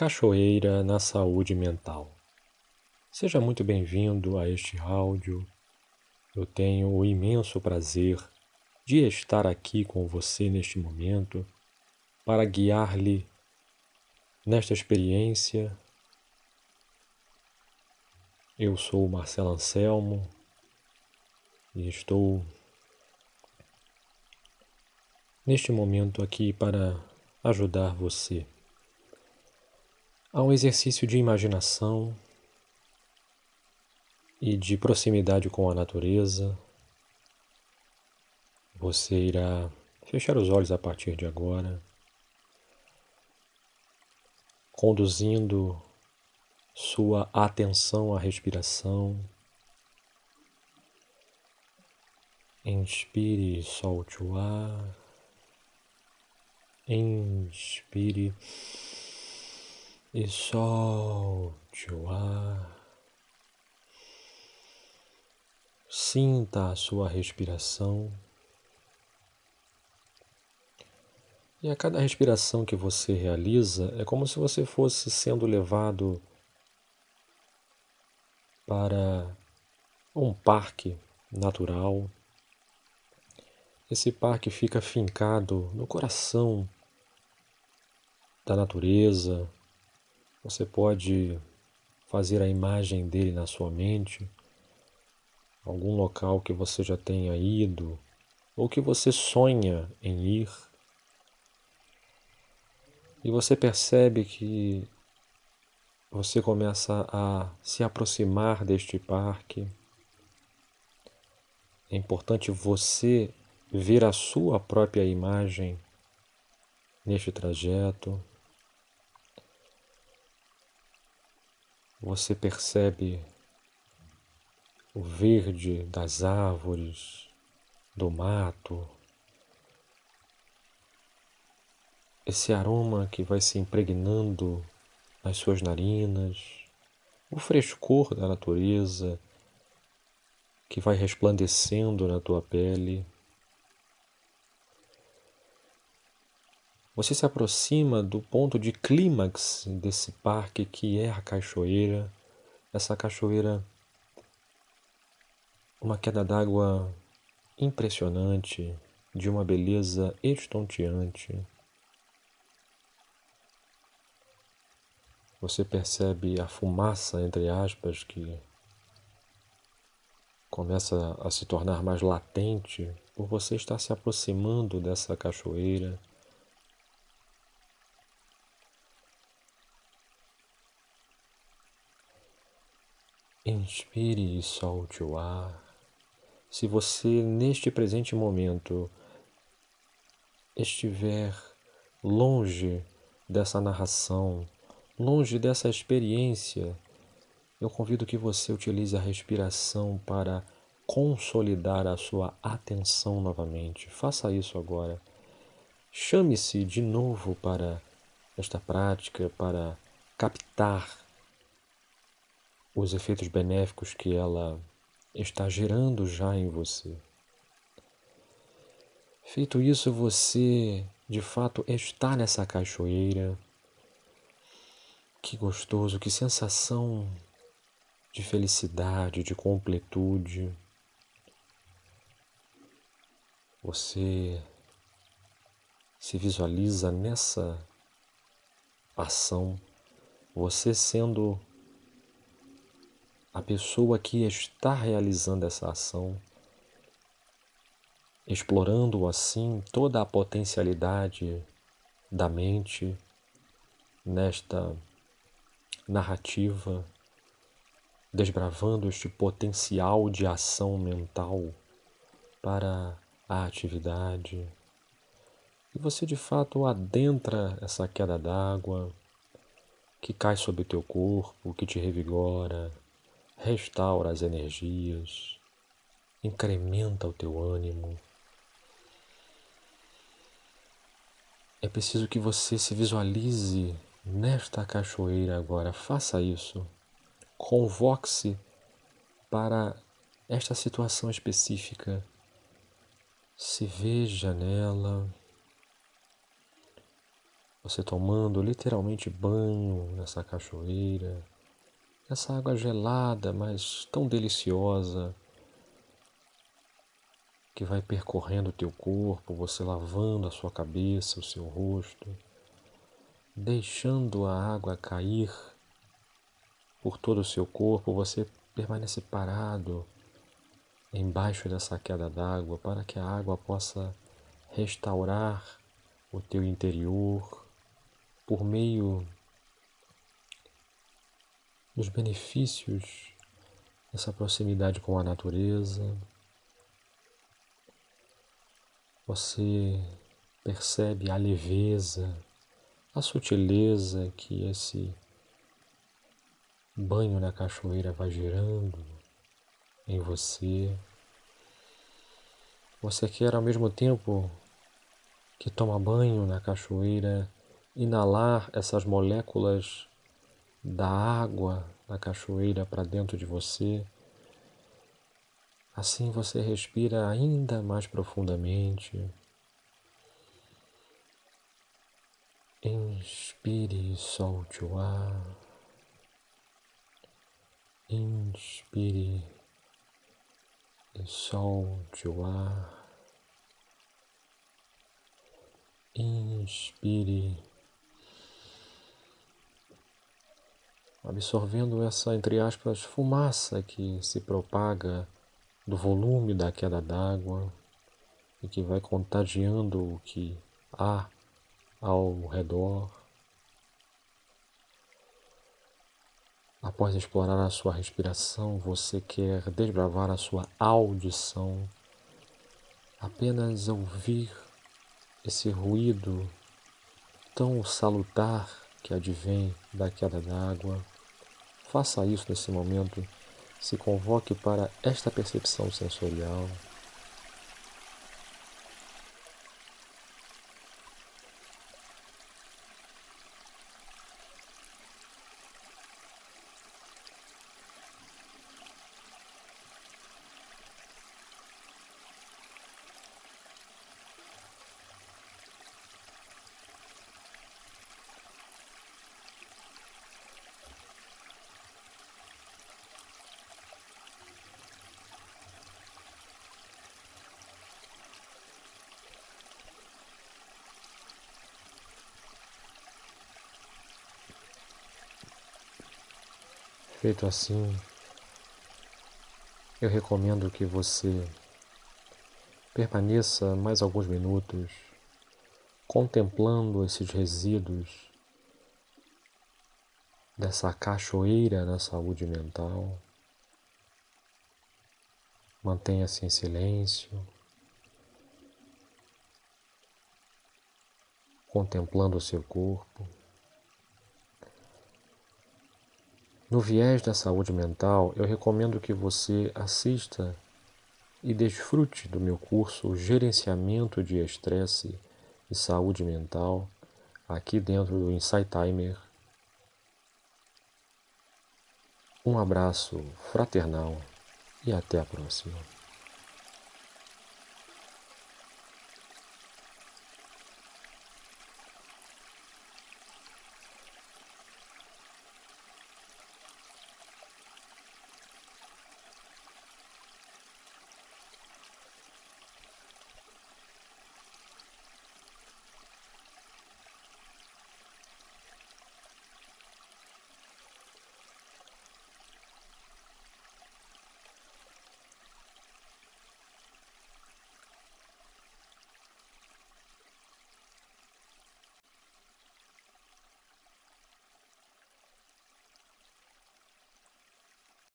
Cachoeira na saúde mental. Seja muito bem-vindo a este áudio. Eu tenho o imenso prazer de estar aqui com você neste momento para guiar-lhe nesta experiência. Eu sou o Marcelo Anselmo e estou neste momento aqui para ajudar você a um exercício de imaginação e de proximidade com a natureza. Você irá fechar os olhos a partir de agora, conduzindo sua atenção à respiração. Inspire e solte o ar. Inspire e solte o ar. Sinta a sua respiração. E a cada respiração que você realiza, é como se você fosse sendo levado para um parque natural. Esse parque fica fincado no coração da natureza. Você pode fazer a imagem dele na sua mente, algum local que você já tenha ido ou que você sonha em ir. E você percebe que você começa a se aproximar deste parque. É importante você ver a sua própria imagem neste trajeto. Você percebe o verde das árvores, do mato, esse aroma que vai se impregnando nas suas narinas, o frescor da natureza que vai resplandecendo na tua pele. Você se aproxima do ponto de clímax desse parque que é a cachoeira. Essa cachoeira, uma queda d'água impressionante, de uma beleza estonteante. Você percebe a fumaça, entre aspas, que começa a se tornar mais latente por você estar se aproximando dessa cachoeira. Inspire e solte o ar. Se você, neste presente momento, estiver longe dessa narração, longe dessa experiência, eu convido que você utilize a respiração para consolidar a sua atenção novamente. Faça isso agora. Chame-se de novo para esta prática, para captar os efeitos benéficos que ela está gerando já em você. Feito isso, você de fato está nessa cachoeira. Que gostoso, que sensação de felicidade, de completude. Você se visualiza nessa ação, você sendo a pessoa que está realizando essa ação, explorando assim toda a potencialidade da mente nesta narrativa, desbravando este potencial de ação mental para a atividade. E você de fato adentra essa queda d'água que cai sobre o teu corpo, que te revigora, restaura as energias, incrementa o teu ânimo. É preciso que você se visualize nesta cachoeira agora. Faça isso. Convoque-se para esta situação específica. Se veja nela. você tomando literalmente banho nessa cachoeira, essa água gelada, mas tão deliciosa, que vai percorrendo o teu corpo, você lavando a sua cabeça, o seu rosto, deixando a água cair por todo o seu corpo, você permanece parado embaixo dessa queda d'água para que a água possa restaurar o teu interior por meio dos benefícios dessa proximidade com a natureza. Você percebe a leveza, a sutileza que esse banho na cachoeira vai gerando em você. Você quer ao mesmo tempo que toma banho na cachoeira inalar essas moléculas da água da cachoeira para dentro de você. Assim você respira ainda mais profundamente. Inspire e solte o ar. Inspire e solte o ar. Inspire, absorvendo essa, entre aspas, fumaça que se propaga do volume da queda d'água e que vai contagiando o que há ao redor. Após explorar a sua respiração, você quer desbravar a sua audição, apenas ouvir esse ruído tão salutar que advém da queda d'água. Faça isso nesse momento, se convoque para esta percepção sensorial. Feito assim, eu recomendo que você permaneça mais alguns minutos contemplando esses resíduos dessa cachoeira na saúde mental. Mantenha-se em silêncio, contemplando o seu corpo. No viés da saúde mental, eu recomendo que você assista e desfrute do meu curso Gerenciamento de Estresse e Saúde Mental, aqui dentro do Insight Timer. Um abraço fraternal e até a próxima.